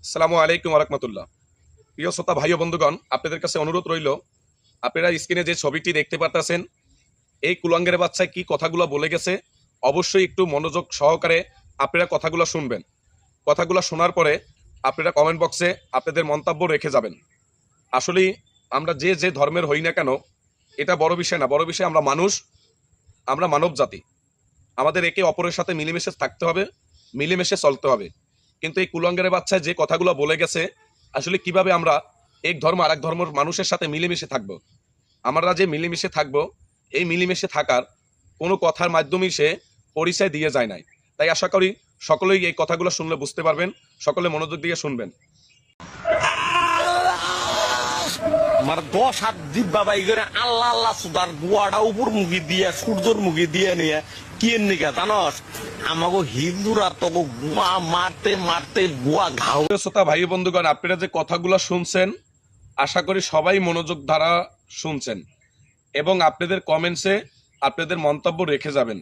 আসসালামু আলাইকুম রহমতুল্লাহ। প্রিয় শ্রোতা ভাই ও বন্ধুগণ, আপনাদের কাছে অনুরোধ রইল, আপনারা স্ক্রিনে যে ছবিটি দেখতে পারতেছেন, এই কুলাঙ্গের বাচ্চায় কি কথাগুলো বলে গেছে, অবশ্যই একটু মনোযোগ সহকারে আপনারা কথাগুলো শুনবেন। কথাগুলো শোনার পরে আপনারা কমেন্ট বক্সে আপনাদের মন্তব্য রেখে যাবেন। আসলেই আমরা যে যে ধর্মের হই না কেন, এটা বড় বিষয় না। বড় বিষয় আমরা মানুষ, আমরা মানব জাতি। আমাদের একে অপরের সাথে মিলেমিশে থাকতে হবে, মিলেমিশে চলতে হবে। কিন্তু এই কুলাঙ্গারের বাচ্চায় যে কথাগুলো বলে গেছে, আসলে কিভাবে আমরা এক ধর্ম আর এক ধর্মের মানুষের সাথে মিলেমিশে থাকব। আমরা যে মিলেমিশে থাকব, এই মিলেমিশে থাকার কোনো কথার মাধ্যমেই সে পরিচয় দিয়ে যায় নাই। তাই আশা করি সকলেই এই কথাগুলো শুনলে বুঝতে পারবেন, সকলে মনোযোগ দিয়ে শুনবেন। আমার 10 হাত দিব্যা বাই করে আল্লাহ আল্লাহ সুদার গুয়াটা উপর মুখি দিয়ে সূর্যর মুখি দিয়ে নিয়ে কি নিকা জানস আমাকে হিন্দুরা তো গুয়া মারতে মারতে গুয়া ঘাও। শ্রোতা ভাই বন্ধুগণ, আপনারা যে কথাগুলো শুনছেন, আশা করি সবাই মনোযোগ দ্বারা শুনছেন এবং আপনাদের কমেন্টসে আপনাদের মন্তব্য রেখে যাবেন।